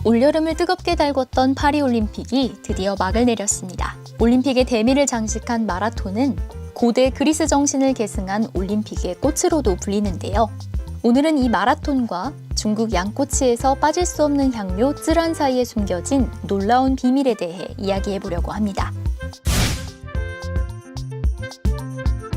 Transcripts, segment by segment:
올여름을 뜨겁게 달궜던 파리올림픽이 드디어 막을 내렸습니다. 올림픽의 대미를 장식한 마라톤은 고대 그리스 정신을 계승한 올림픽의 꽃으로도 불리는데요. 오늘은 이 마라톤과 중국 양꼬치에서 빠질 수 없는 향료 쯔란 사이에 숨겨진 놀라운 비밀에 대해 이야기해보려고 합니다.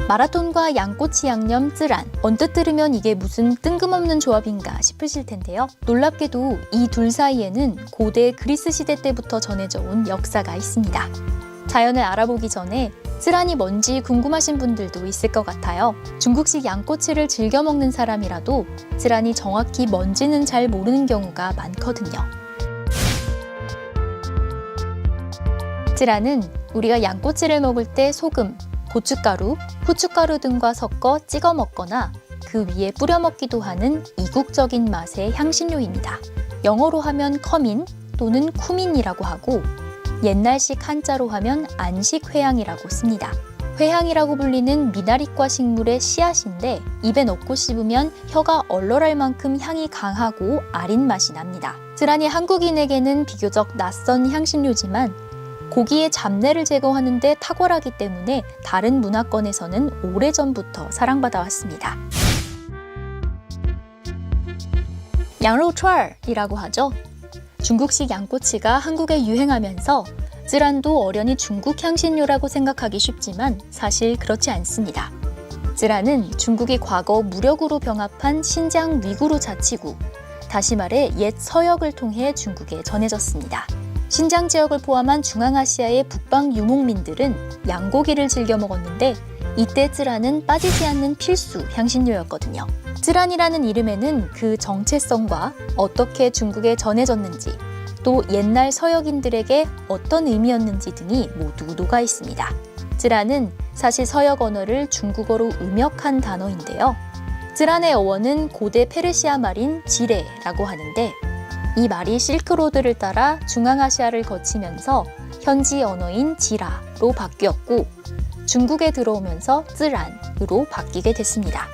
마라톤과 양꼬치 양념 쯔란, 언뜻 들으면 이게 무슨 뜬금없는 조합인가 싶으실 텐데요. 놀랍게도 이 둘 사이에는 고대 그리스 시대 때부터 전해져 온 역사가 있습니다. 자연을 알아보기 전에 쯔란이 뭔지 궁금하신 분들도 있을 것 같아요. 중국식 양꼬치를 즐겨 먹는 사람이라도 쯔란이 정확히 뭔지는 잘 모르는 경우가 많거든요. 쯔란은 우리가 양꼬치를 먹을 때 소금, 고춧가루, 후춧가루 등과 섞어 찍어 먹거나 그 위에 뿌려 먹기도 하는 이국적인 맛의 향신료입니다. 영어로 하면 커민 또는 쿠민이라고 하고 옛날식 한자로 하면 안식회향이라고 씁니다. 회향이라고 불리는 미나리과 식물의 씨앗인데 입에 넣고 씹으면 혀가 얼얼할 만큼 향이 강하고 아린 맛이 납니다. 쯔란이 한국인에게는 비교적 낯선 향신료지만 고기의 잡내를 제거하는 데 탁월하기 때문에 다른 문화권에서는 오래전부터 사랑받아왔습니다. 양로철이라고 하죠. 중국식 양꼬치가 한국에 유행하면서 쯔란도 어련히 중국 향신료라고 생각하기 쉽지만 사실 그렇지 않습니다. 쯔란은 중국이 과거 무력으로 병합한 신장 위구르 자치구, 다시 말해 옛 서역을 통해 중국에 전해졌습니다. 신장 지역을 포함한 중앙아시아의 북방 유목민들은 양고기를 즐겨 먹었는데 이때 쯔란은 빠지지 않는 필수 향신료였거든요. 쯔란이라는 이름에는 그 정체성과 어떻게 중국에 전해졌는지 또 옛날 서역인들에게 어떤 의미였는지 등이 모두 녹아 있습니다. 쯔란은 사실 서역 언어를 중국어로 음역한 단어인데요. 쯔란의 어원은 고대 페르시아 말인 지레라고 하는데 이 말이 실크로드를 따라 중앙아시아를 거치면서 현지 언어인 지라로 바뀌었고 중국에 들어오면서 쯔란으로 바뀌게 됐습니다.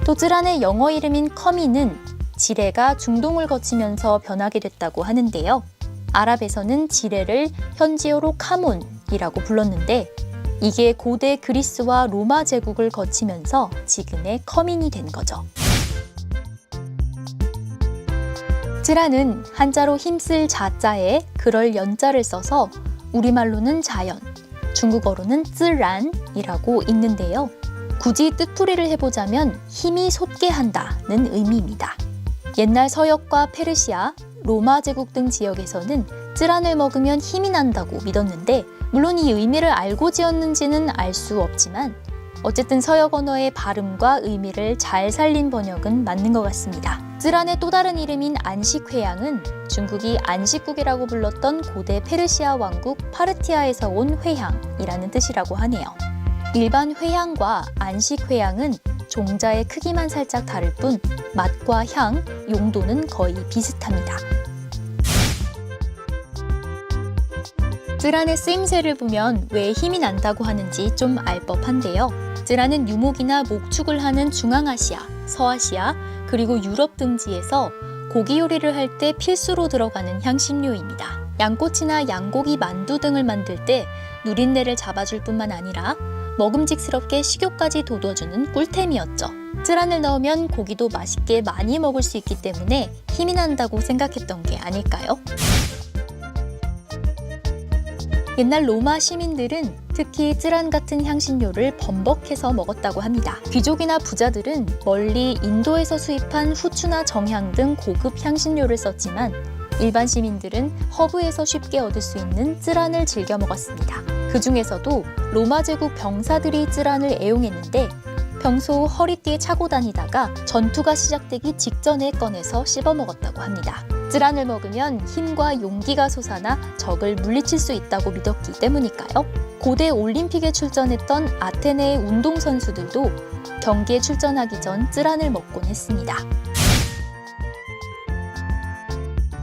또 쯔란의 영어 이름인 커민은 지레가 중동을 거치면서 변하게 됐다고 하는데요. 아랍에서는 지레를 현지어로 카몬이라고 불렀는데 이게 고대 그리스와 로마 제국을 거치면서 지금의 커민이 된 거죠. 쯔란은 한자로 힘쓸 자자에 그럴 연자를 써서 우리말로는 자연, 중국어로는 쯔란이라고 읽는데요. 굳이 뜻풀이를 해보자면 힘이 솟게 한다는 의미입니다. 옛날 서역과 페르시아, 로마 제국 등 지역에서는 쯔란을 먹으면 힘이 난다고 믿었는데 물론 이 의미를 알고 지었는지는 알 수 없지만 어쨌든 서역 언어의 발음과 의미를 잘 살린 번역은 맞는 것 같습니다. 쯔란의 또 다른 이름인 안식회향은 중국이 안식국이라고 불렀던 고대 페르시아 왕국 파르티아에서 온 회향이라는 뜻이라고 하네요. 일반 회향과 안식회향은 종자의 크기만 살짝 다를 뿐 맛과 향, 용도는 거의 비슷합니다. 쯔란의 쓰임새를 보면 왜 힘이 난다고 하는지 좀 알 법한데요. 쯔란은 유목이나 목축을 하는 중앙아시아, 서아시아, 그리고 유럽 등지에서 고기 요리를 할 때 필수로 들어가는 향신료입니다. 양꼬치나 양고기 만두 등을 만들 때 누린내를 잡아줄 뿐만 아니라 먹음직스럽게 식욕까지 돋워주는 꿀템이었죠. 쯔란을 넣으면 고기도 맛있게 많이 먹을 수 있기 때문에 힘이 난다고 생각했던 게 아닐까요? 옛날 로마 시민들은 특히 쯔란 같은 향신료를 범벅해서 먹었다고 합니다. 귀족이나 부자들은 멀리 인도에서 수입한 후추나 정향 등 고급 향신료를 썼지만 일반 시민들은 허브에서 쉽게 얻을 수 있는 쯔란을 즐겨 먹었습니다. 그 중에서도 로마 제국 병사들이 쯔란을 애용했는데 평소 허리띠에 차고 다니다가 전투가 시작되기 직전에 꺼내서 씹어 먹었다고 합니다. 쯔란을 먹으면 힘과 용기가 솟아나 적을 물리칠 수 있다고 믿었기 때문일까요? 고대 올림픽에 출전했던 아테네의 운동선수들도 경기에 출전하기 전 쯔란을 먹곤 했습니다.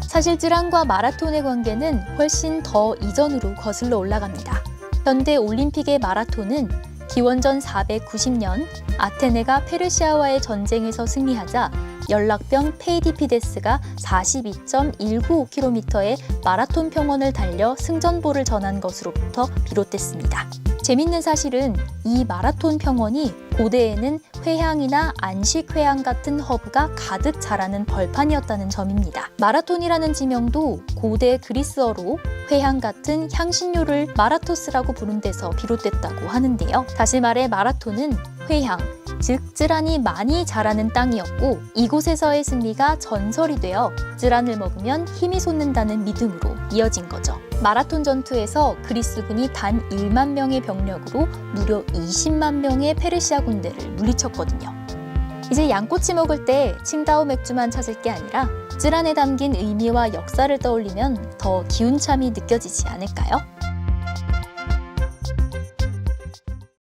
사실 쯔란과 마라톤의 관계는 훨씬 더 이전으로 거슬러 올라갑니다. 현대 올림픽의 마라톤은 기원전 490년 아테네가 페르시아와의 전쟁에서 승리하자 연락병 페이디피데스가 42.195km의 마라톤 평원을 달려 승전보를 전한 것으로부터 비롯됐습니다. 재밌는 사실은 이 마라톤 평원이 고대에는 회향이나 안식회향 같은 허브가 가득 자라는 벌판이었다는 점입니다. 마라톤이라는 지명도 고대 그리스어로 회향 같은 향신료를 마라토스라고 부른 데서 비롯됐다고 하는데요. 다시 말해 마라톤은 회향, 즉 쯔란이 많이 자라는 땅이었고 이곳에서의 승리가 전설이 되어 쯔란을 먹으면 힘이 솟는다는 믿음으로 이어진 거죠. 마라톤 전투에서 그리스군이 단 1만 명의 병력으로 무려 20만 명의 페르시아 군대를 물리쳤거든요. 이제 양꼬치 먹을 때 칭다오 맥주만 찾을 게 아니라 쯔란에 담긴 의미와 역사를 떠올리면 더 기운참이 느껴지지 않을까요?